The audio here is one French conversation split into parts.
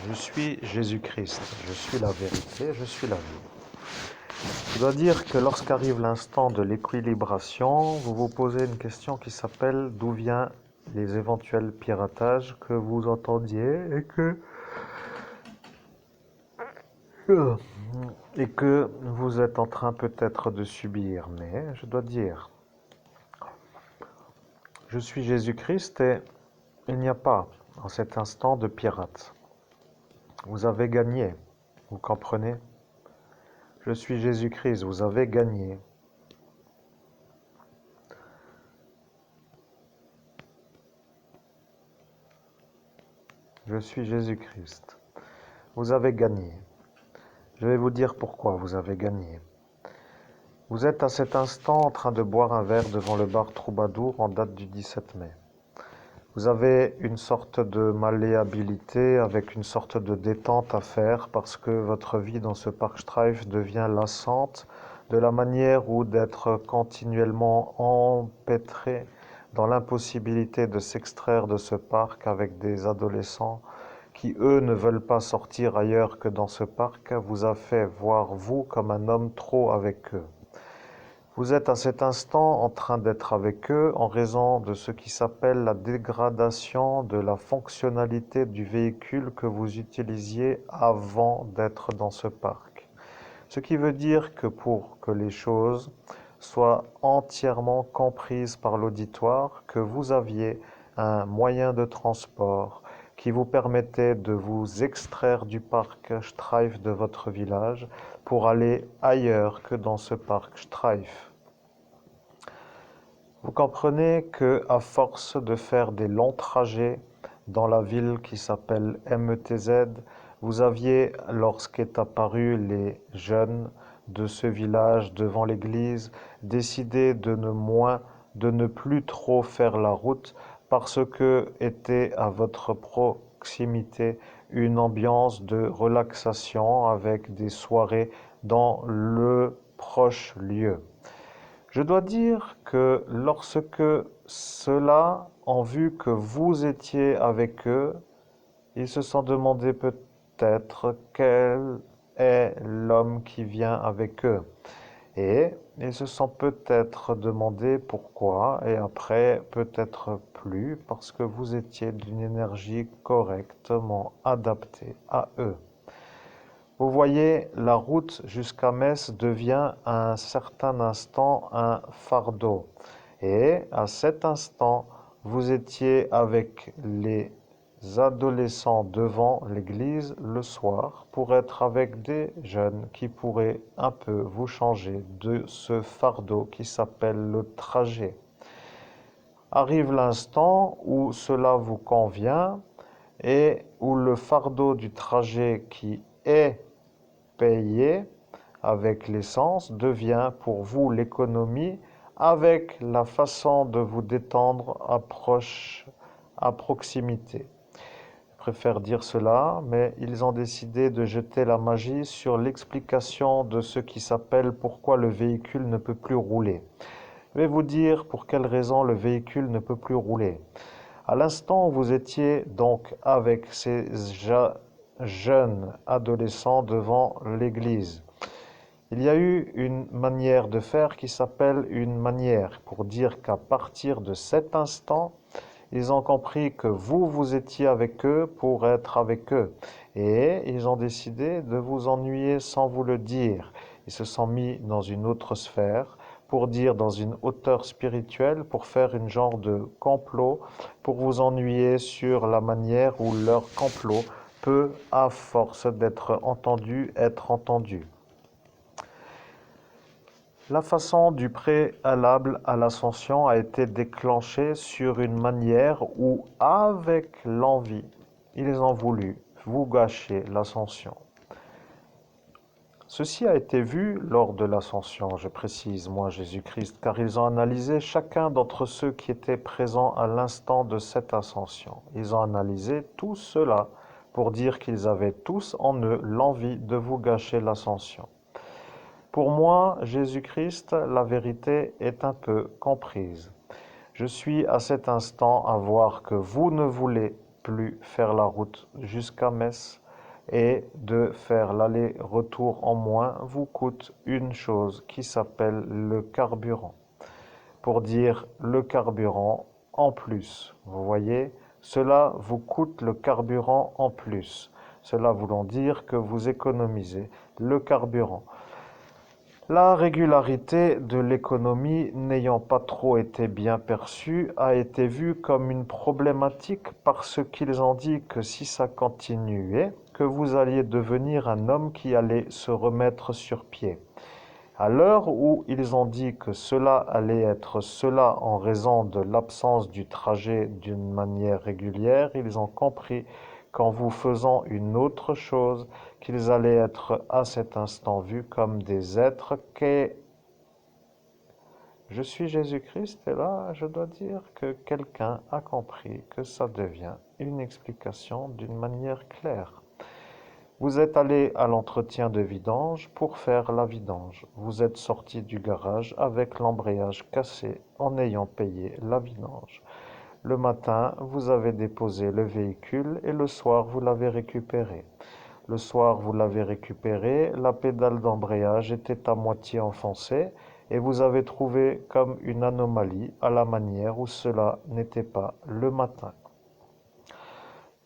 Je suis Jésus-Christ, je suis la vérité, je suis la vie. Je dois dire que lorsqu'arrive l'instant de l'équilibration, vous vous posez une question qui s'appelle d'où viennent les éventuels piratages que vous entendiez et que vous êtes en train peut-être de subir. Mais je dois dire, je suis Jésus-Christ et il n'y a pas en cet instant de pirates. Vous avez gagné, vous comprenez? Je suis Jésus-Christ, vous avez gagné. Je suis Jésus-Christ. Vous avez gagné. Je vais vous dire pourquoi vous avez gagné. Vous êtes à cet instant en train de boire un verre devant le bar Troubadour en date du 17 mai. Vous avez une sorte de malléabilité avec une sorte de détente à faire parce que votre vie dans ce parc Streif devient lassante de la manière où d'être continuellement empêtré dans l'impossibilité de s'extraire de ce parc avec des adolescents qui, eux, ne veulent pas sortir ailleurs que dans ce parc, vous a fait voir vous comme un homme trop avec eux. Vous êtes à cet instant en train d'être avec eux en raison de ce qui s'appelle la dégradation de la fonctionnalité du véhicule que vous utilisiez avant d'être dans ce parc. Ce qui veut dire que pour que les choses soient entièrement comprises par l'auditoire, que vous aviez un moyen de transport qui vous permettait de vous extraire du parc Streif de votre village pour aller ailleurs que dans ce parc Streif. Vous comprenez que à force de faire des longs trajets dans la ville qui s'appelle METZ, vous aviez, lorsqu'est apparu les jeunes de ce village devant l'église, décidé de ne plus trop faire la route parce que était à votre proximité une ambiance de relaxation avec des soirées dans le proche lieu. Je dois dire que lorsque ceux-là ont vu que vous étiez avec eux, ils se sont demandé peut-être quel est l'homme qui vient avec eux. Et ils se sont peut-être demandé pourquoi, et après peut-être plus, parce que vous étiez d'une énergie correctement adaptée à eux. Vous voyez, la route jusqu'à Metz devient à un certain instant un fardeau. Et à cet instant, vous étiez avec les adolescents devant l'église le soir pour être avec des jeunes qui pourraient un peu vous changer de ce fardeau qui s'appelle le trajet. Arrive l'instant où cela vous convient et où le fardeau du trajet qui est payé avec l'essence devient pour vous l'économie avec la façon de vous détendre à proximité. Je préfère dire cela, mais ils ont décidé de jeter la magie sur l'explication de ce qui s'appelle pourquoi le véhicule ne peut plus rouler. Je vais vous dire pour quelle raison le véhicule ne peut plus rouler. À l'instant où vous étiez donc avec ces jeunes adolescents devant l'église, il y a eu une manière de faire qui s'appelle une manière pour dire qu'à partir de cet instant, ils ont compris que vous étiez avec eux pour être avec eux. Et ils ont décidé de vous ennuyer sans vous le dire. Ils se sont mis dans une autre sphère, pour dire dans une hauteur spirituelle, pour faire une genre de complot, pour vous ennuyer sur la manière où leur complot peut, à force d'être entendu, être entendu. La façon du préalable à l'ascension a été déclenchée sur une manière où, avec l'envie, ils ont voulu vous gâcher l'ascension. Ceci a été vu lors de l'ascension, je précise, moi Jésus-Christ, car ils ont analysé chacun d'entre ceux qui étaient présents à l'instant de cette ascension. Ils ont analysé tout cela pour dire qu'ils avaient tous en eux l'envie de vous gâcher l'ascension. Pour moi, Jésus-Christ, la vérité est un peu comprise. Je suis à cet instant à voir que vous ne voulez plus faire la route jusqu'à Metz et de faire l'aller-retour en moins vous coûte une chose qui s'appelle le carburant. Pour dire le carburant en plus, vous voyez, cela vous coûte le carburant en plus. Cela voulant dire que vous économisez le carburant. La régularité de l'économie n'ayant pas trop été bien perçue a été vue comme une problématique parce qu'ils ont dit que si ça continuait, que vous alliez devenir un homme qui allait se remettre sur pied. À l'heure où ils ont dit que cela allait être cela en raison de l'absence du trajet d'une manière régulière, ils ont compris qu'en vous faisant une autre chose, qu'ils allaient être à cet instant vus comme des êtres que je suis Jésus-Christ, et là, je dois dire que quelqu'un a compris que ça devient une explication d'une manière claire. Vous êtes allé à l'entretien de vidange pour faire la vidange. Vous êtes sorti du garage avec l'embrayage cassé en ayant payé la vidange. Le matin, vous avez déposé le véhicule et le soir, vous l'avez récupéré. Le soir, vous l'avez récupéré, la pédale d'embrayage était à moitié enfoncée et vous avez trouvé comme une anomalie à la manière où cela n'était pas le matin.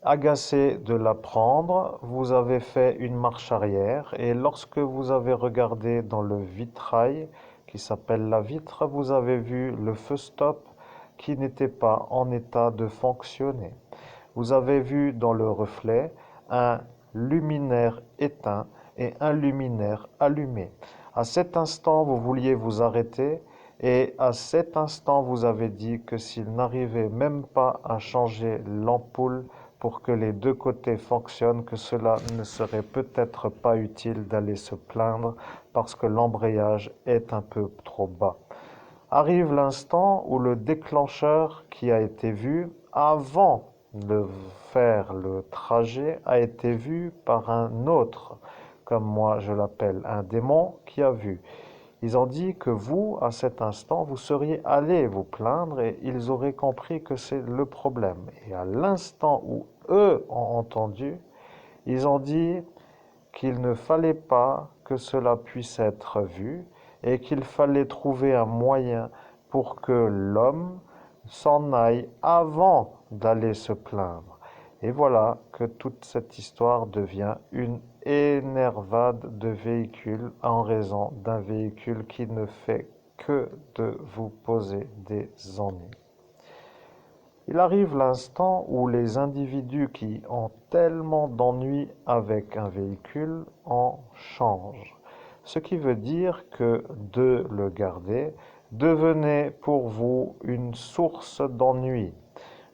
Agacé de l'apprendre, vous avez fait une marche arrière et lorsque vous avez regardé dans le vitrail qui s'appelle la vitre, vous avez vu le feu stop qui n'était pas en état de fonctionner. Vous avez vu dans le reflet un luminaire éteint et un luminaire allumé. À cet instant, vous vouliez vous arrêter et à cet instant, vous avez dit que s'il n'arrivait même pas à changer l'ampoule pour que les deux côtés fonctionnent, que cela ne serait peut-être pas utile d'aller se plaindre parce que l'embrayage est un peu trop bas. Arrive l'instant où le déclencheur qui a été vu avant de faire le trajet a été vu par un autre, comme moi je l'appelle, un démon qui a vu. Ils ont dit que vous, à cet instant, vous seriez allé vous plaindre et ils auraient compris que c'est le problème. Et à l'instant où eux ont entendu, ils ont dit qu'il ne fallait pas que cela puisse être vu et qu'il fallait trouver un moyen pour que l'homme s'en aille avant d'aller se plaindre. Et voilà que toute cette histoire devient une énervade de véhicule en raison d'un véhicule qui ne fait que de vous poser des ennuis. Il arrive l'instant où les individus qui ont tellement d'ennuis avec un véhicule en changent. Ce qui veut dire que de le garder devenait pour vous une source d'ennui.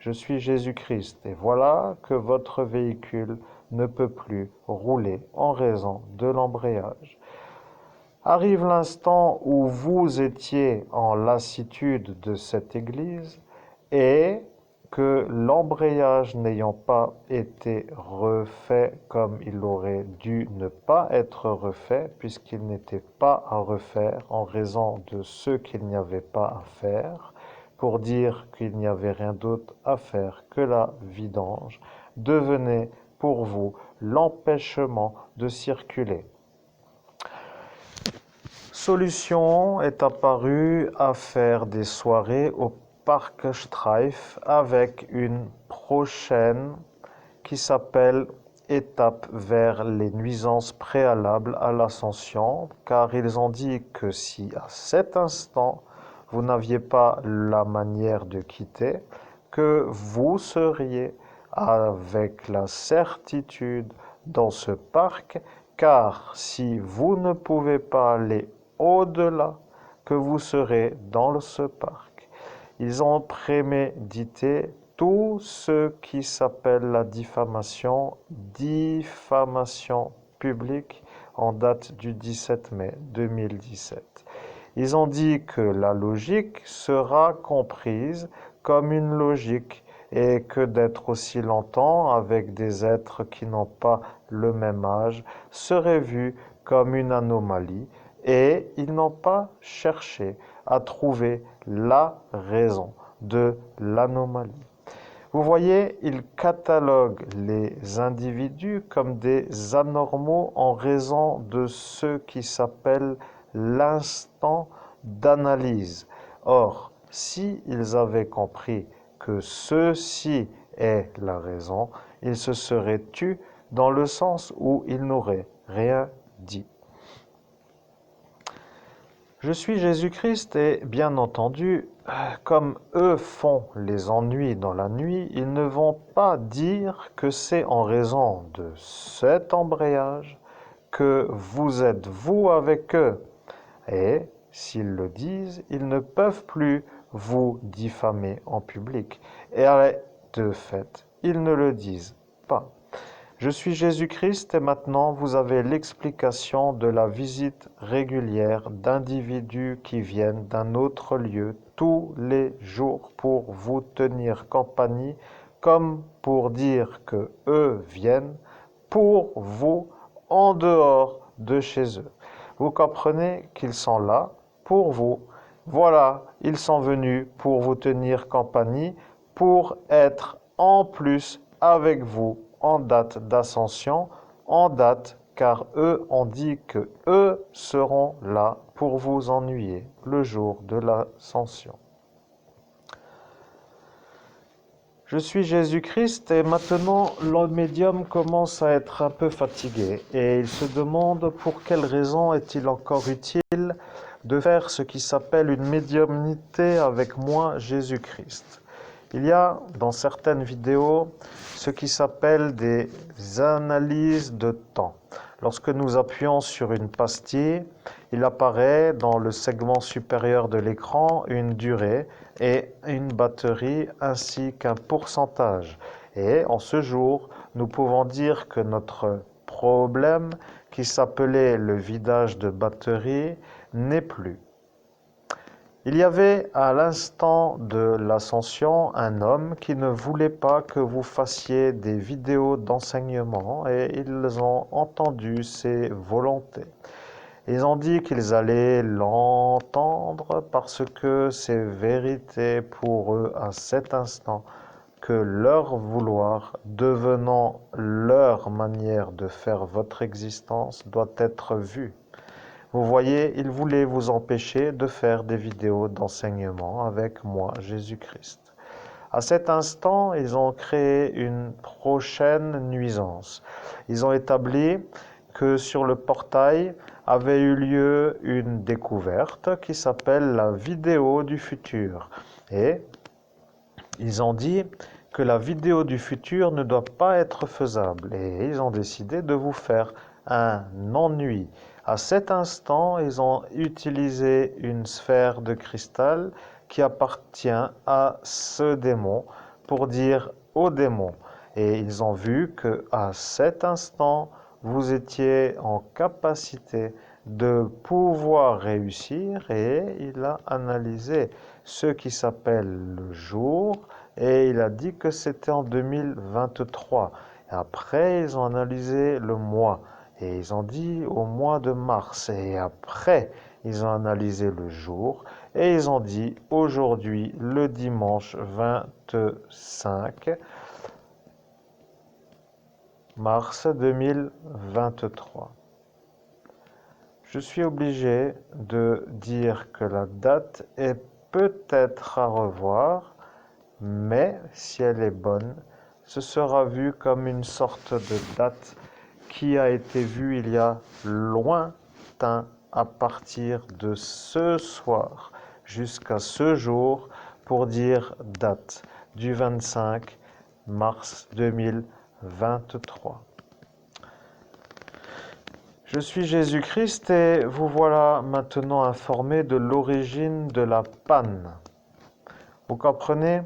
Je suis Jésus-Christ et voilà que votre véhicule ne peut plus rouler en raison de l'embrayage. Arrive l'instant où vous étiez en lassitude de cette église et que l'embrayage n'ayant pas été refait comme il aurait dû ne pas être refait, puisqu'il n'était pas à refaire en raison de ce qu'il n'y avait pas à faire, pour dire qu'il n'y avait rien d'autre à faire que la vidange, devenait pour vous l'empêchement de circuler. Solution est apparue à faire des soirées au Parc Streif avec une prochaine qui s'appelle Étape vers les nuisances préalables à l'ascension, car ils ont dit que si à cet instant vous n'aviez pas la manière de quitter, que vous seriez avec la certitude dans ce parc, car si vous ne pouvez pas aller au-delà, que vous serez dans ce parc. Ils ont prémédité tout ce qui s'appelle la diffamation publique en date du 17 mai 2017. Ils ont dit que la logique sera comprise comme une logique et que d'être aussi longtemps avec des êtres qui n'ont pas le même âge serait vu comme une anomalie et ils n'ont pas cherché à trouver la raison de l'anomalie. Vous voyez, il catalogue les individus comme des anormaux en raison de ce qui s'appelle l'instant d'analyse. Or, si ils avaient compris que ceci est la raison, ils se seraient tus dans le sens où ils n'auraient rien dit. Je suis Jésus-Christ et, bien entendu, comme eux font les ennuis dans la nuit, ils ne vont pas dire que c'est en raison de cet embrayage que vous êtes vous avec eux. Et, s'ils le disent, ils ne peuvent plus vous diffamer en public. Et de fait, ils ne le disent pas. Je suis Jésus-Christ et maintenant vous avez l'explication de la visite régulière d'individus qui viennent d'un autre lieu tous les jours pour vous tenir compagnie, comme pour dire que eux viennent pour vous en dehors de chez eux. Vous comprenez qu'ils sont là pour vous. Voilà, ils sont venus pour vous tenir compagnie, pour être en plus avec vous en date d'ascension, en date car eux ont dit que eux seront là pour vous ennuyer le jour de l'ascension. Je suis Jésus-Christ et maintenant le médium commence à être un peu fatigué et il se demande pour quelle raison est-il encore utile de faire ce qui s'appelle une médiumnité avec moi, Jésus-Christ. Il y a dans certaines vidéos ce qui s'appelle des analyses de temps. Lorsque nous appuyons sur une pastille, il apparaît dans le segment supérieur de l'écran une durée et une batterie ainsi qu'un pourcentage. Et en ce jour, nous pouvons dire que notre problème qui s'appelait le vidage de batterie n'est plus. Il y avait à l'instant de l'ascension un homme qui ne voulait pas que vous fassiez des vidéos d'enseignement et ils ont entendu ses volontés. Ils ont dit qu'ils allaient l'entendre parce que c'est vérité pour eux à cet instant que leur vouloir, devenant leur manière de faire votre existence, doit être vu. Vous voyez, ils voulaient vous empêcher de faire des vidéos d'enseignement avec moi, Jésus-Christ. À cet instant, ils ont créé une prochaine nuisance. Ils ont établi que sur le portail avait eu lieu une découverte qui s'appelle la vidéo du futur. Et ils ont dit que la vidéo du futur ne doit pas être faisable. Et ils ont décidé de vous faire un ennui. À cet instant, ils ont utilisé une sphère de cristal qui appartient à ce démon pour dire au démon. Et ils ont vu que à cet instant, vous étiez en capacité de pouvoir réussir et il a analysé ce qui s'appelle le jour et il a dit que c'était en 2023. Et après, ils ont analysé le mois. Et ils ont dit au mois de mars. Et après, ils ont analysé le jour. Et ils ont dit aujourd'hui, le dimanche 25 mars 2023. Je suis obligé de dire que la date est peut-être à revoir, mais si elle est bonne, ce sera vu comme une sorte de date qui a été vue il y a lointain à partir de ce soir jusqu'à ce jour pour dire date du 25 mars 2023. Je suis Jésus-Christ et vous voilà maintenant informé de l'origine de la panne. Vous comprenez?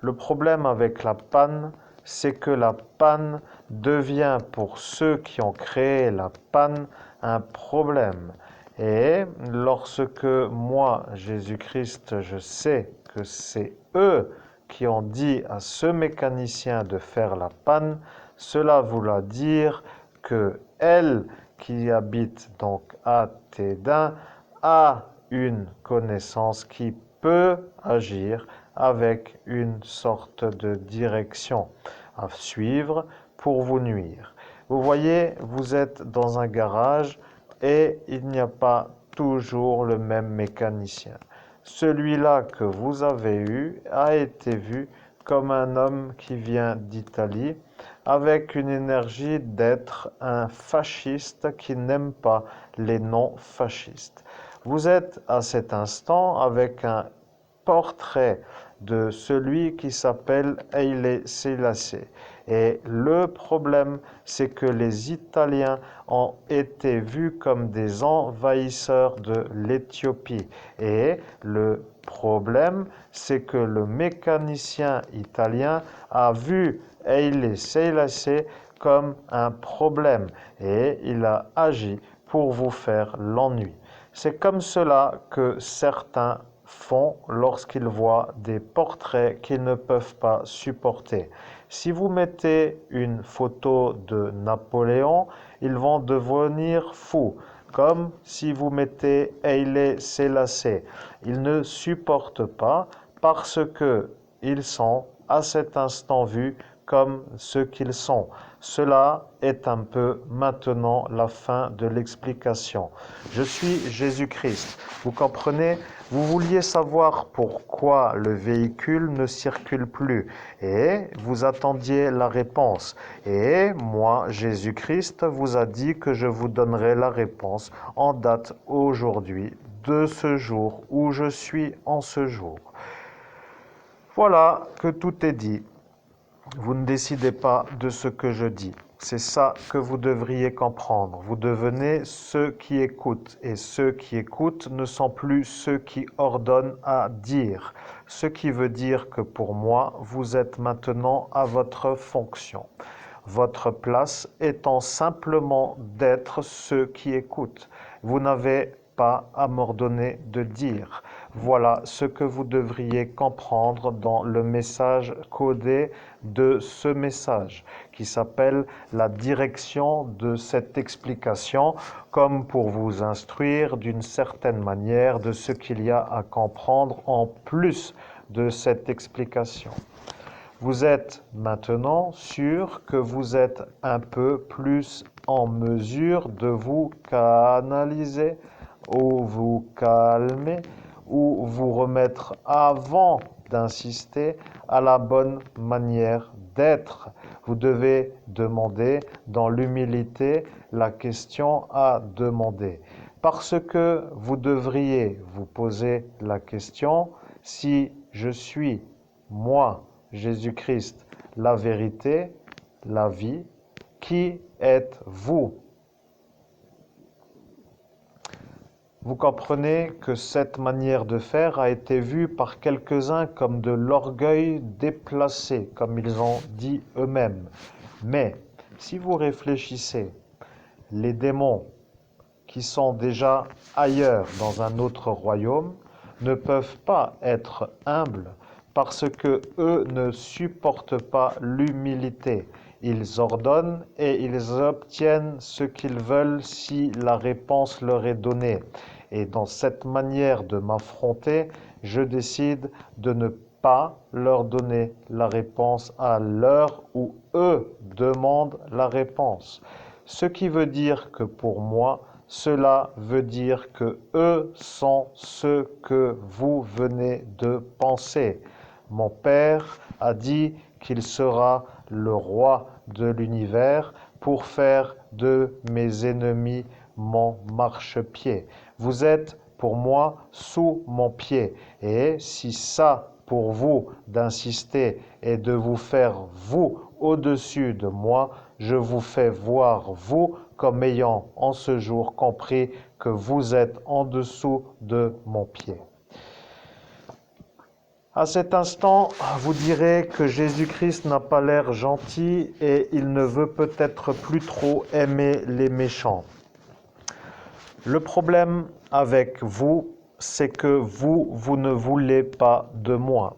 Le problème avec la panne, c'est que la panne devient pour ceux qui ont créé la panne un problème. Et lorsque moi, Jésus-Christ, je sais que c'est eux qui ont dit à ce mécanicien de faire la panne, cela voulait dire que elle qui habite donc à Tédin a une connaissance qui peut agir avec une sorte de direction à suivre pour vous nuire. Vous voyez, vous êtes dans un garage et il n'y a pas toujours le même mécanicien. Celui-là que vous avez eu a été vu comme un homme qui vient d'Italie, avec une énergie d'être un fasciste qui n'aime pas les non-fascistes. Vous êtes à cet instant avec un portrait de celui qui s'appelle Haile Selassie. Et le problème, c'est que les Italiens ont été vus comme des envahisseurs de l'Éthiopie. Et le problème, c'est que le mécanicien italien a vu Haile Selassie comme un problème et il a agi pour vous faire l'ennui. C'est comme cela que certains font lorsqu'ils voient des portraits qu'ils ne peuvent pas supporter. Si vous mettez une photo de Napoléon, ils vont devenir fous. Comme si vous mettez Haile Selassie. Ils ne supportent pas parce qu'ils sont à cet instant vus comme ce qu'ils sont. Cela est un peu maintenant la fin de l'explication. Je suis Jésus-Christ. Vous comprenez? Vous vouliez savoir pourquoi le véhicule ne circule plus et vous attendiez la réponse. Et moi, Jésus-Christ, vous a dit que je vous donnerai la réponse en date aujourd'hui, de ce jour où je suis en ce jour. Voilà que tout est dit. Vous ne décidez pas de ce que je dis. C'est ça que vous devriez comprendre. Vous devenez ceux qui écoutent. Et ceux qui écoutent ne sont plus ceux qui ordonnent à dire. Ce qui veut dire que pour moi, vous êtes maintenant à votre fonction. Votre place étant simplement d'être ceux qui écoutent. Vous n'avez pas à m'ordonner de dire. Voilà ce que vous devriez comprendre dans le message codé de ce message, qui s'appelle la direction de cette explication, comme pour vous instruire d'une certaine manière de ce qu'il y a à comprendre en plus de cette explication. Vous êtes maintenant sûr que vous êtes un peu plus en mesure de vous canaliser ou vous calmer ou vous remettre avant d'insister à la bonne manière d'être. Vous devez demander dans l'humilité la question à demander. Parce que vous devriez vous poser la question, si je suis, moi, Jésus-Christ, la vérité, la vie, qui êtes-vous? Vous comprenez que cette manière de faire a été vue par quelques-uns comme de l'orgueil déplacé, comme ils ont dit eux-mêmes. Mais si vous réfléchissez, les démons qui sont déjà ailleurs dans un autre royaume ne peuvent pas être humbles parce que eux ne supportent pas l'humilité. Ils ordonnent et ils obtiennent ce qu'ils veulent si la réponse leur est donnée. Et dans cette manière de m'affronter, je décide de ne pas leur donner la réponse à l'heure où eux demandent la réponse. Ce qui veut dire que pour moi, cela veut dire que eux sont ce que vous venez de penser. Mon Père a dit qu'il sera le roi de l'univers pour faire de mes ennemis mon marchepied. Vous êtes pour moi sous mon pied. Et si ça, pour vous, d'insister et de vous faire, vous, au-dessus de moi, je vous fais voir, vous, comme ayant en ce jour compris que vous êtes en dessous de mon pied. À cet instant, vous direz que Jésus-Christ n'a pas l'air gentil et il ne veut peut-être plus trop aimer les méchants. Le problème avec vous, c'est que vous ne voulez pas de moi.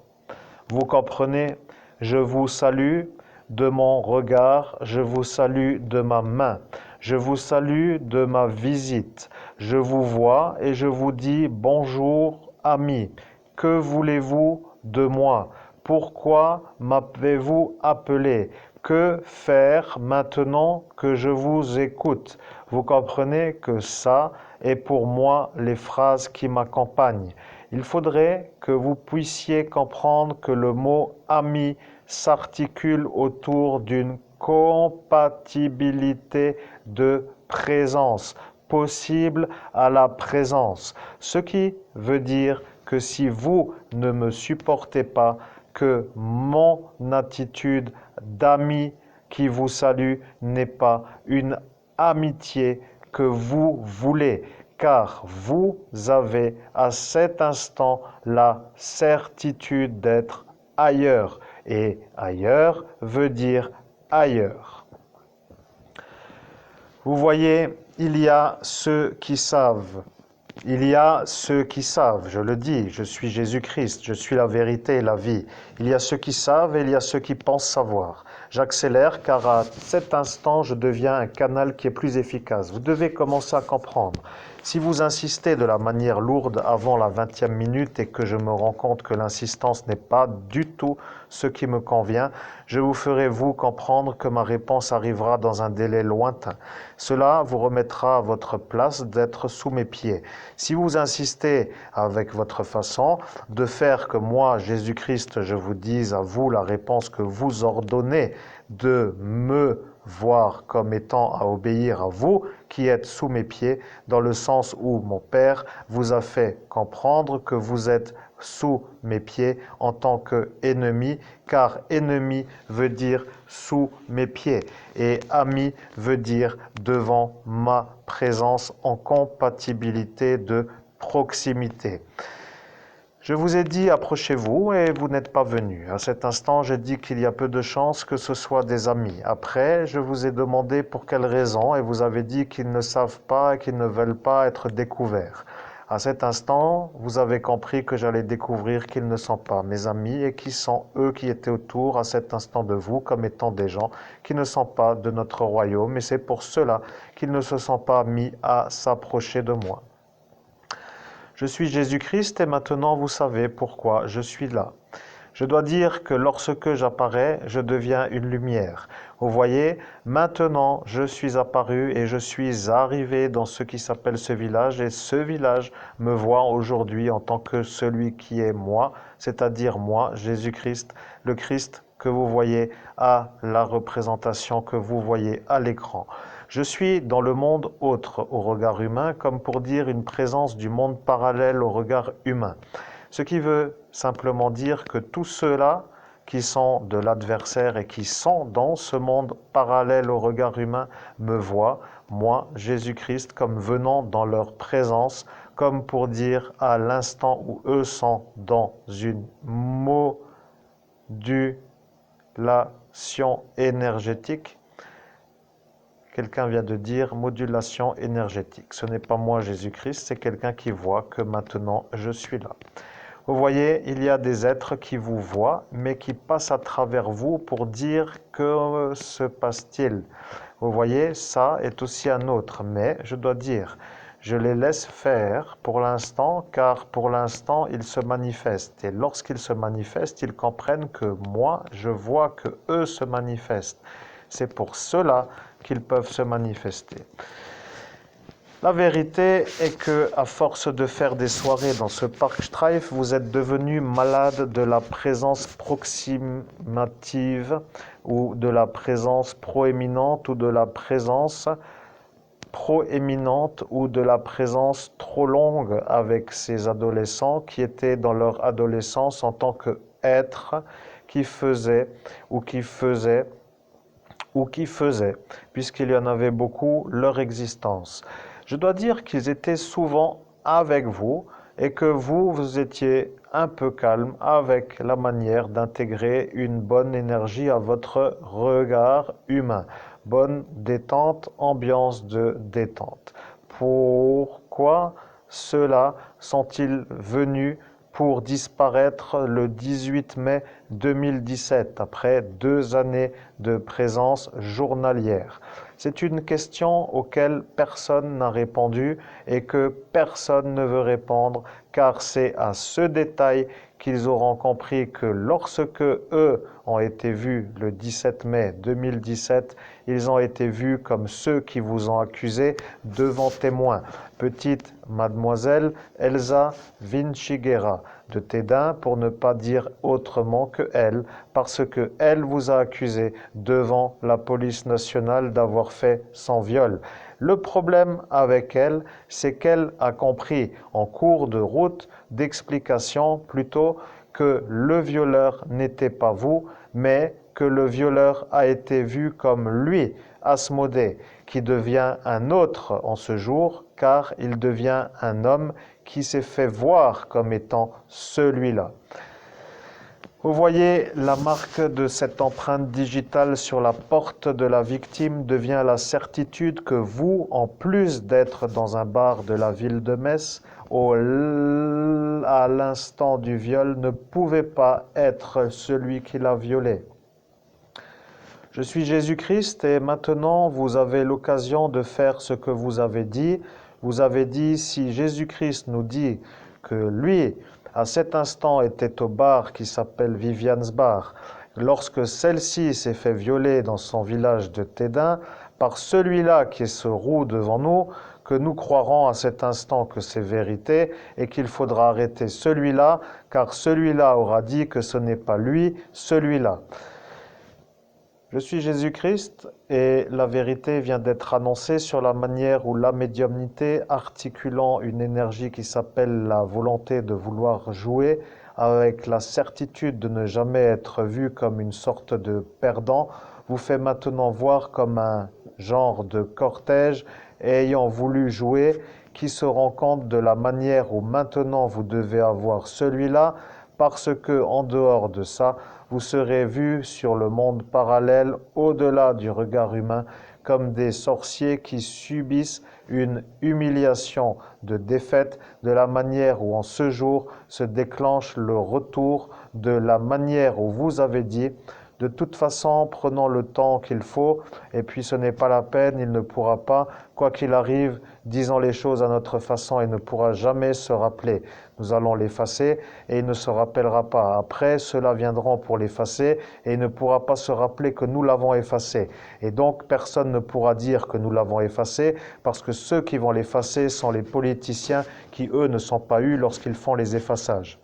Vous comprenez? Je vous salue de mon regard, je vous salue de ma main, je vous salue de ma visite. Je vous vois et je vous dis bonjour, amis. Que voulez-vous de moi? Pourquoi m'avez-vous appelé? Que faire maintenant que je vous écoute? Vous comprenez que ça est pour moi les phrases qui m'accompagnent. Il faudrait que vous puissiez comprendre que le mot ami s'articule autour d'une compatibilité de présence, possible à la présence. Ce qui veut dire que si vous ne me supportez pas, que mon attitude d'ami qui vous salue n'est pas une amitié que vous voulez, car vous avez à cet instant la certitude d'être ailleurs. Et ailleurs veut dire ailleurs. Vous voyez, il y a ceux qui savent. Il y a ceux qui savent, je le dis, je suis Jésus-Christ, je suis la vérité et la vie. Il y a ceux qui savent et il y a ceux qui pensent savoir. J'accélère car à cet instant, je deviens un canal qui est plus efficace. Vous devez commencer à comprendre. Si vous insistez de la manière lourde avant la 20e minute et que je me rends compte que l'insistance n'est pas du tout ce qui me convient, je vous ferai vous comprendre que ma réponse arrivera dans un délai lointain. Cela vous remettra à votre place d'être sous mes pieds. Si vous insistez avec votre façon de faire que moi, Jésus-Christ, je vous dise à vous la réponse que vous ordonnez de me voir comme étant à obéir à vous qui êtes sous mes pieds, dans le sens où mon Père vous a fait comprendre que vous êtes sous mes pieds en tant qu'ennemi, car ennemi veut dire sous mes pieds et ami veut dire devant ma présence en compatibilité de proximité. Je vous ai dit approchez-vous et vous n'êtes pas venu. À cet instant, j'ai dit qu'il y a peu de chances que ce soit des amis. Après, je vous ai demandé pour quelles raisons et vous avez dit qu'ils ne savent pas et qu'ils ne veulent pas être découverts. À cet instant, vous avez compris que j'allais découvrir qu'ils ne sont pas mes amis et qui sont eux qui étaient autour à cet instant de vous comme étant des gens qui ne sont pas de notre royaume et c'est pour cela qu'ils ne se sont pas mis à s'approcher de moi. Je suis Jésus-Christ et maintenant vous savez pourquoi je suis là. Je dois dire que lorsque j'apparais, je deviens une lumière. Vous voyez, maintenant je suis apparu et je suis arrivé dans ce qui s'appelle ce village et ce village me voit aujourd'hui en tant que celui qui est moi, c'est-à-dire moi, Jésus-Christ, le Christ que vous voyez à la représentation que vous voyez à l'écran. Je suis dans le monde autre au regard humain, comme pour dire une présence du monde parallèle au regard humain. Ce qui veut simplement dire que tous ceux-là qui sont de l'adversaire et qui sont dans ce monde parallèle au regard humain me voient, moi, Jésus-Christ, comme venant dans leur présence, comme pour dire à l'instant où eux sont dans une modulation énergétique. Quelqu'un vient de dire modulation énergétique. Ce n'est pas moi Jésus-Christ, c'est quelqu'un qui voit que maintenant je suis là. Vous voyez, il y a des êtres qui vous voient, mais qui passent à travers vous pour dire que se passe-t-il. Vous voyez, ça est aussi un autre, mais je dois dire, je les laisse faire pour l'instant, car pour l'instant, ils se manifestent. Et lorsqu'ils se manifestent, ils comprennent que moi, je vois que eux se manifestent. C'est pour cela qu'ils peuvent se manifester. La vérité est que, à force de faire des soirées dans ce parc Streif, vous êtes devenu malade de la présence proximative ou de la présence proéminente ou de la présence proéminente ou de la présence trop longue avec ces adolescents qui étaient dans leur adolescence en tant qu'êtres qui faisaient, puisqu'il y en avait beaucoup, leur existence. Je dois dire qu'ils étaient souvent avec vous et que vous étiez un peu calme avec la manière d'intégrer une bonne énergie à votre regard humain. Bonne détente, ambiance de détente. Pourquoi ceux-là sont-ils venus pour disparaître le 18 mai 2017, après 2 années de présence journalière? C'est une question auquel personne n'a répondu et que personne ne veut répondre, car car c'est à ce détail qu'ils auront compris que lorsque eux ont été vus le 17 mai 2017, ils ont été vus comme ceux qui vous ont accusé devant témoins. Petite mademoiselle Elsa Vinciguerra de Tédin, pour ne pas dire autrement que elle, parce que elle vous a accusé devant la police nationale d'avoir fait son viol. Le problème avec elle, c'est qu'elle a compris en cours de route d'explication plutôt que le violeur n'était pas vous, mais que le violeur a été vu comme lui, Asmodée, qui devient un autre en ce jour, car il devient un homme qui s'est fait voir comme étant celui-là. Vous voyez, la marque de cette empreinte digitale sur la porte de la victime devient la certitude que vous, en plus d'être dans un bar de la ville de Metz, à l'instant du viol, ne pouvez pas être celui qui l'a violé. Je suis Jésus-Christ et maintenant vous avez l'occasion de faire ce que vous avez dit. Vous avez dit, si Jésus-Christ nous dit que lui, à cet instant, était au bar qui s'appelle Vivian's Bar, lorsque celle-ci s'est fait violer dans son village de Tédin, par celui-là qui se roue devant nous, que nous croirons à cet instant que c'est vérité et qu'il faudra arrêter celui-là, car celui-là aura dit que ce n'est pas lui, celui-là. Je suis Jésus-Christ et la vérité vient d'être annoncée sur la manière où la médiumnité, articulant une énergie qui s'appelle la volonté de vouloir jouer, avec la certitude de ne jamais être vu comme une sorte de perdant, vous fait maintenant voir comme un genre de cortège ayant voulu jouer, qui se rend compte de la manière où maintenant vous devez avoir celui-là, parce que en dehors de ça, vous serez vus sur le monde parallèle, au-delà du regard humain, comme des sorciers qui subissent une humiliation de défaite, de la manière où en ce jour se déclenche le retour de la manière où vous avez dit. De toute façon, prenons le temps qu'il faut, et puis ce n'est pas la peine, il ne pourra pas, quoi qu'il arrive, disons les choses à notre façon, il ne pourra jamais se rappeler. Nous allons l'effacer, et il ne se rappellera pas. Après, ceux-là viendront pour l'effacer, et il ne pourra pas se rappeler que nous l'avons effacé. Et donc, personne ne pourra dire que nous l'avons effacé, parce que ceux qui vont l'effacer sont les politiciens qui, eux, ne sont pas eus lorsqu'ils font les effaçages.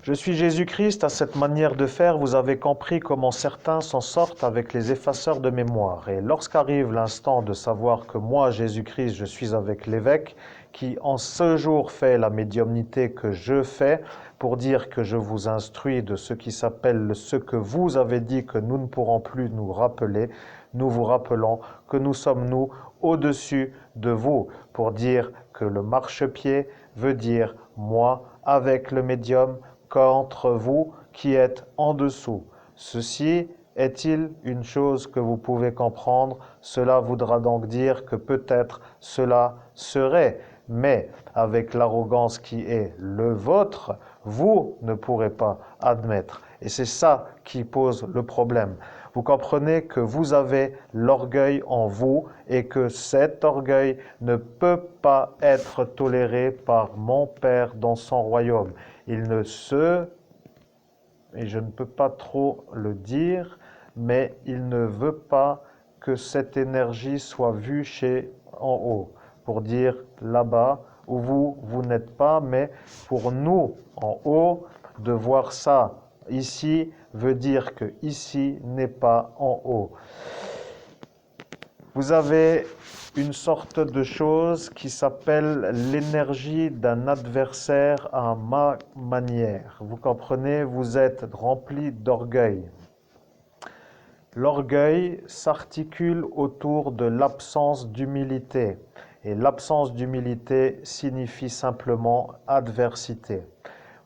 Je suis Jésus-Christ, à cette manière de faire, vous avez compris comment certains s'en sortent avec les effaceurs de mémoire. Et lorsqu'arrive l'instant de savoir que moi, Jésus-Christ, je suis avec l'évêque, qui en ce jour fait la médiumnité que je fais, pour dire que je vous instruis de ce qui s'appelle ce que vous avez dit que nous ne pourrons plus nous rappeler, nous vous rappelons que nous sommes, nous, au-dessus de vous, pour dire que le marchepied veut dire moi avec le médium, qu'entre vous qui êtes en dessous. Ceci est-il une chose que vous pouvez comprendre? Cela voudra donc dire que peut-être cela serait, mais avec l'arrogance qui est le vôtre, vous ne pourrez pas admettre. Et c'est ça qui pose le problème. Vous comprenez que vous avez l'orgueil en vous et que cet orgueil ne peut pas être toléré par mon Père dans son royaume. Il ne se, et je ne peux pas trop le dire, mais il ne veut pas que cette énergie soit vue en haut, pour dire là-bas où vous n'êtes pas, mais pour nous en haut, de voir ça ici veut dire que ici n'est pas en haut. Vous avez une sorte de chose qui s'appelle l'énergie d'un adversaire à ma manière. Vous comprenez, vous êtes rempli d'orgueil. L'orgueil s'articule autour de l'absence d'humilité. Et l'absence d'humilité signifie simplement adversité.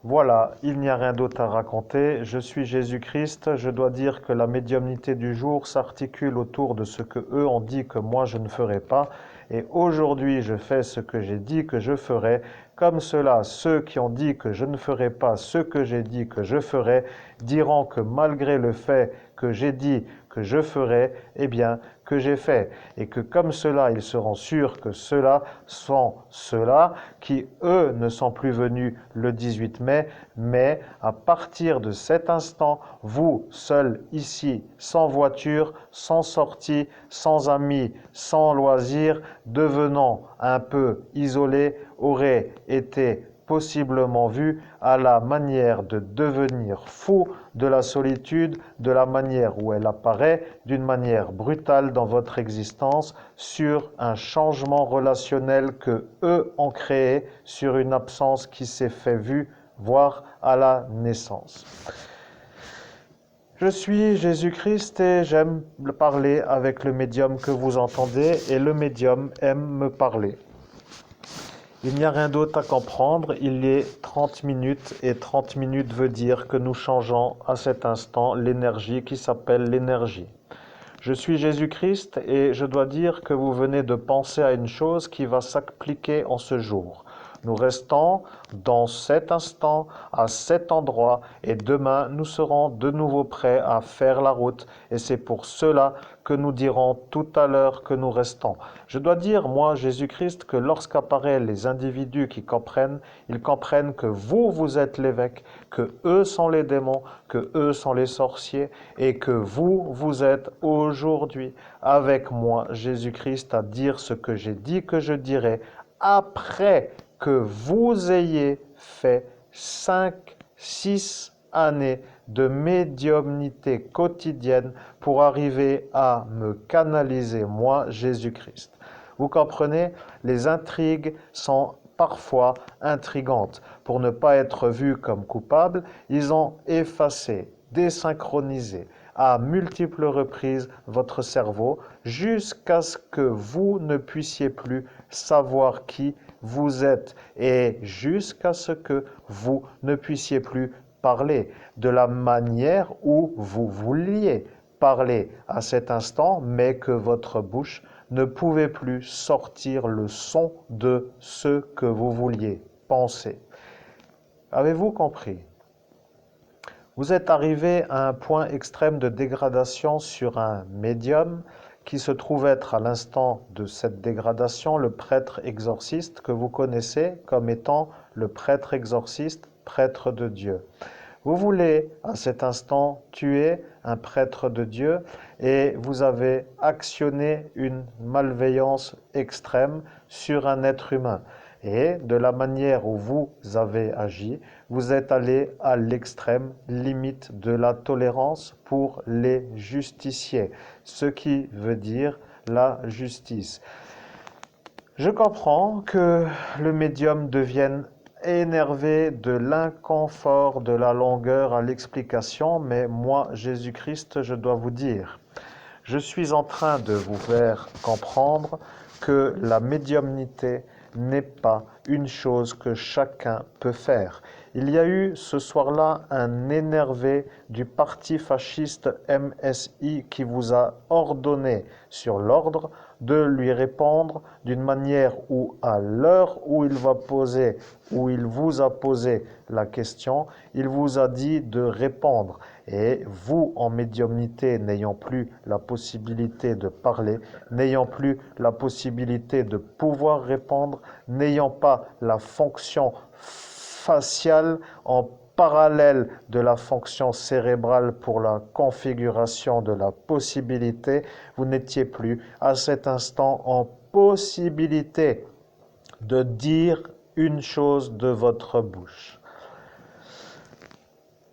Voilà, il n'y a rien d'autre à raconter. Je suis Jésus-Christ. Je dois dire que la médiumnité du jour s'articule autour de ce que eux ont dit que moi je ne ferai pas. Et aujourd'hui, je fais ce que j'ai dit que je ferai. Comme cela, ceux qui ont dit que je ne ferai pas ce que j'ai dit que je ferai diront que malgré le fait que j'ai dit que je ferai, eh bien, que j'ai fait. Et que comme cela, ils seront sûrs que ceux-là sont ceux-là qui, eux, ne sont plus venus le 18 mai, mais à partir de cet instant, vous, seuls ici, sans voiture, sans sortie, sans amis, sans loisirs, devenant un peu isolés, auraient été possiblement vu à la manière de devenir fou de la solitude, de la manière où elle apparaît, d'une manière brutale dans votre existence, sur un changement relationnel que eux ont créé, sur une absence qui s'est fait vue, voire à la naissance. Je suis Jésus-Christ et j'aime parler avec le médium que vous entendez et le médium aime me parler. Il n'y a rien d'autre à comprendre, il est 30 minutes et 30 minutes veut dire que nous changeons à cet instant l'énergie qui s'appelle l'énergie. Je suis Jésus-Christ et je dois dire que vous venez de penser à une chose qui va s'appliquer en ce jour. Nous restons dans cet instant, à cet endroit, et demain nous serons de nouveau prêts à faire la route. Et c'est pour cela que nous dirons tout à l'heure que nous restons. Je dois dire, moi, Jésus-Christ, que lorsqu'apparaissent les individus qui comprennent, ils comprennent que vous, vous êtes l'évêque, que eux sont les démons, que eux sont les sorciers, et que vous, vous êtes aujourd'hui avec moi, Jésus-Christ, à dire ce que j'ai dit que je dirai après que vous ayez fait 5, 6 années de médiumnité quotidienne pour arriver à me canaliser, moi, Jésus-Christ. Vous comprenez, les intrigues sont parfois intrigantes. Pour ne pas être vus comme coupables, ils ont effacé, désynchronisé à multiples reprises votre cerveau jusqu'à ce que vous ne puissiez plus savoir qui vous êtes et jusqu'à ce que vous ne puissiez plus parler de la manière où vous vouliez parler à cet instant, mais que votre bouche ne pouvait plus sortir le son de ce que vous vouliez penser. Avez-vous compris? Vous êtes arrivé à un point extrême de dégradation sur un médium qui se trouve être à l'instant de cette dégradation le prêtre exorciste que vous connaissez comme étant le prêtre exorciste, prêtre de Dieu. Vous voulez à cet instant tuer un prêtre de Dieu et vous avez actionné une malveillance extrême sur un être humain. Et de la manière où vous avez agi, vous êtes allé à l'extrême limite de la tolérance pour les justiciers, ce qui veut dire la justice. Je comprends que le médium devienne énervé de l'inconfort, de la longueur à l'explication, mais moi, Jésus-Christ, je dois vous dire, je suis en train de vous faire comprendre que la médiumnité n'est pas une chose que chacun peut faire. Il y a eu ce soir-là un énervé du parti fasciste MSI qui vous a ordonné sur l'ordre de lui répondre d'une manière où, à l'heure où il vous a posé la question, il vous a dit de répondre. Et vous, en médiumnité, n'ayant plus la possibilité de parler, n'ayant plus la possibilité de pouvoir répondre, n'ayant pas la fonction faciale en parallèle de la fonction cérébrale pour la configuration de la possibilité, vous n'étiez plus à cet instant en possibilité de dire une chose de votre bouche.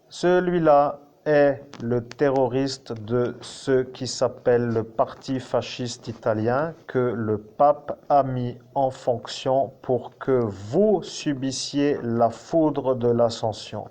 Celui-là est le terroriste de ce qui s'appelle le parti fasciste italien que le pape a mis en fonction pour que vous subissiez la foudre de l'ascension.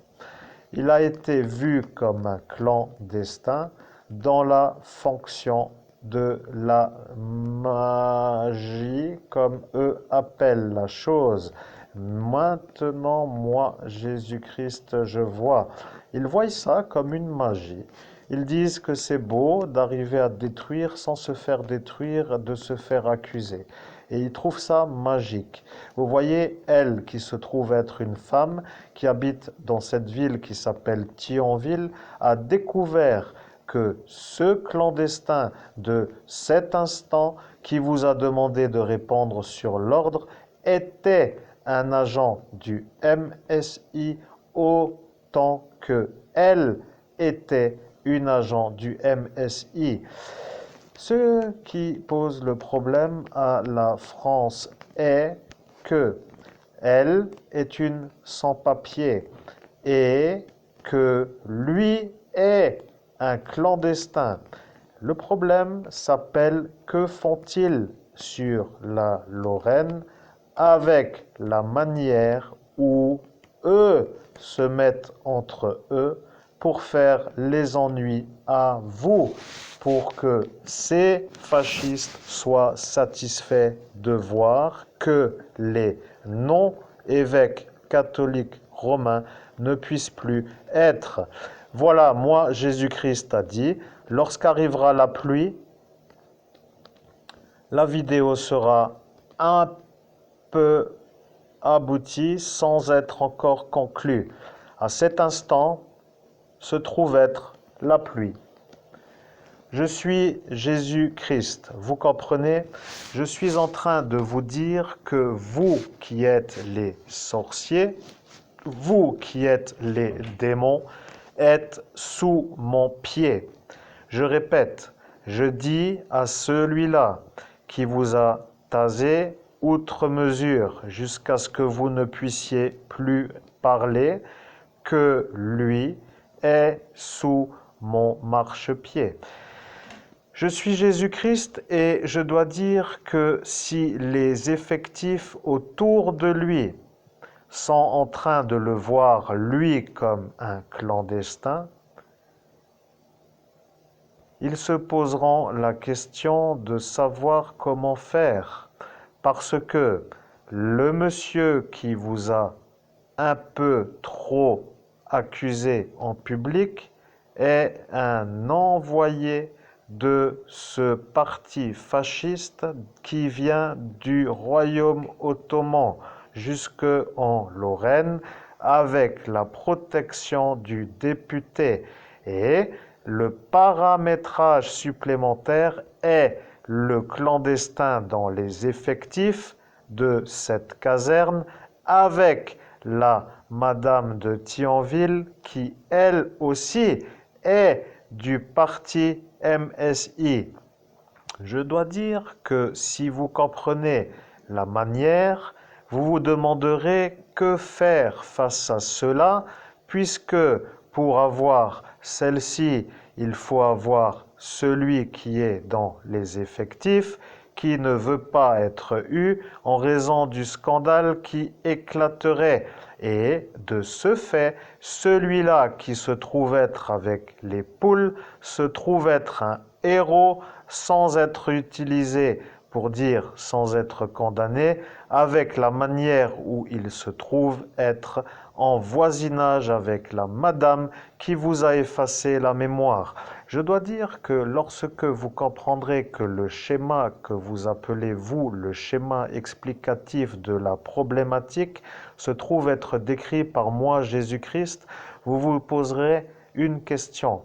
Il a été vu comme un clandestin dans la fonction de la magie, comme eux appellent la chose. Maintenant, moi, Jésus-Christ, je vois. Ils voient ça comme une magie. Ils disent que c'est beau d'arriver à détruire sans se faire détruire, de se faire accuser. Et ils trouvent ça magique. Vous voyez, elle, qui se trouve être une femme, qui habite dans cette ville qui s'appelle Thionville, a découvert que ce clandestin de cet instant qui vous a demandé de répondre sur l'ordre était un agent du MSI autant que elle était une agent du MSI. Ce qui pose le problème à la France est que elle est une sans-papier et que lui est un clandestin. Le problème s'appelle que font-ils sur la Lorraine avec la manière où eux se mettent entre eux pour faire les ennuis à vous, pour que ces fascistes soient satisfaits de voir que les non-évêques catholiques romains ne puissent plus être. Voilà, moi, Jésus-Christ a dit, lorsqu'arrivera la pluie, la vidéo sera un peu aboutie sans être encore conclue. À cet instant se trouve être la pluie. Je suis Jésus-Christ. Vous comprenez? Je suis en train de vous dire que vous qui êtes les sorciers, vous qui êtes les démons, êtes sous mon pied. Je répète, je dis à celui-là qui vous a tasé outre mesure jusqu'à ce que vous ne puissiez plus parler, que lui est sous mon marchepied. Je suis Jésus-Christ et je dois dire que si les effectifs autour de lui sont en train de le voir, lui, comme un clandestin, ils se poseront la question de savoir comment faire, parce que le monsieur qui vous a un peu trop accusé en public est un envoyé de ce parti fasciste qui vient du royaume ottoman jusqu'en Lorraine avec la protection du député. Et le paramétrage supplémentaire est le clandestin dans les effectifs de cette caserne avec la Madame de Thionville qui, elle aussi, est du parti MSI. Je dois dire que si vous comprenez la manière, vous vous demanderez que faire face à cela, puisque pour avoir celle-ci, il faut avoir celui qui est dans les effectifs, qui ne veut pas être eu en raison du scandale qui éclaterait. Et de ce fait, celui-là qui se trouve être avec les poules se trouve être un héros sans être utilisé pour dire sans être condamné, avec la manière où il se trouve être en voisinage avec la madame qui vous a effacé la mémoire. Je dois dire que lorsque vous comprendrez que le schéma que vous appelez, vous, le schéma explicatif de la problématique, se trouve être décrit par moi, Jésus-Christ, vous vous poserez une question.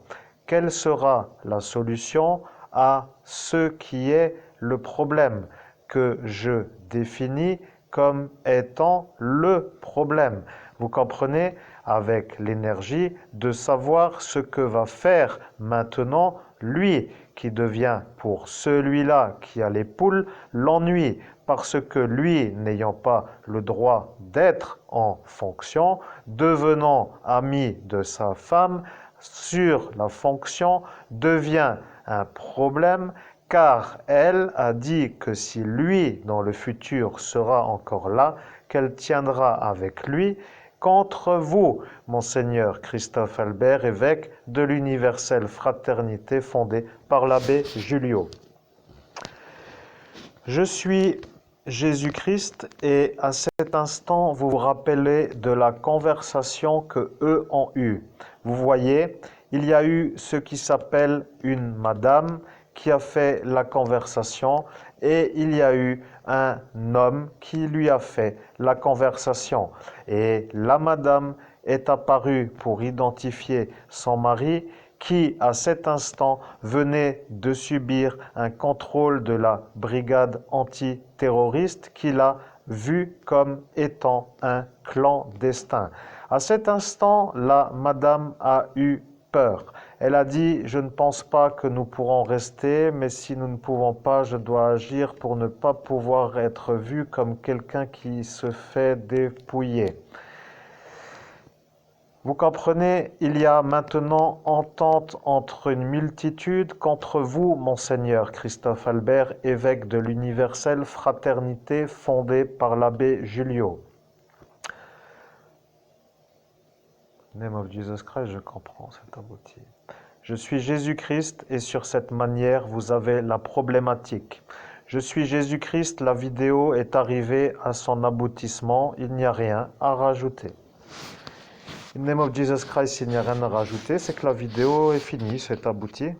Quelle sera la solution à ce qui est le problème que je définis comme étant le problème? Vous comprenez, avec l'énergie, de savoir ce que va faire maintenant lui, qui devient pour celui-là qui a les poules l'ennui, parce que lui, n'ayant pas le droit d'être en fonction, devenant ami de sa femme, sur la fonction, devient un problème, car elle a dit que si lui, dans le futur, sera encore là, qu'elle tiendra avec lui contre vous, Monseigneur Christophe Albert, évêque de l'Universelle Fraternité fondée par l'abbé Julio. Je suis Jésus-Christ et à cet instant, vous vous rappelez de la conversation que eux ont eue. Vous voyez, il y a eu ce qui s'appelle une madame qui a fait la conversation et il y a eu un homme qui lui a fait la conversation. Et la madame est apparue pour identifier son mari qui, à cet instant, venait de subir un contrôle de la brigade antiterroriste qu'il a vu comme étant un clandestin. À cet instant, la madame a eu peur. Elle a dit « Je ne pense pas que nous pourrons rester, mais si nous ne pouvons pas, je dois agir pour ne pas pouvoir être vu comme quelqu'un qui se fait dépouiller. » Vous comprenez, il y a maintenant entente entre une multitude contre vous, Monseigneur Christophe Albert, évêque de l'universelle fraternité fondée par l'abbé Julio. Name of Jesus Christ, je comprends, c'est abouti. Je suis Jésus-Christ et sur cette manière, vous avez la problématique. Je suis Jésus-Christ, la vidéo est arrivée à son aboutissement, il n'y a rien à rajouter. In the name of Jesus Christ, il n'y a rien à rajouter, c'est que la vidéo est finie, c'est abouti.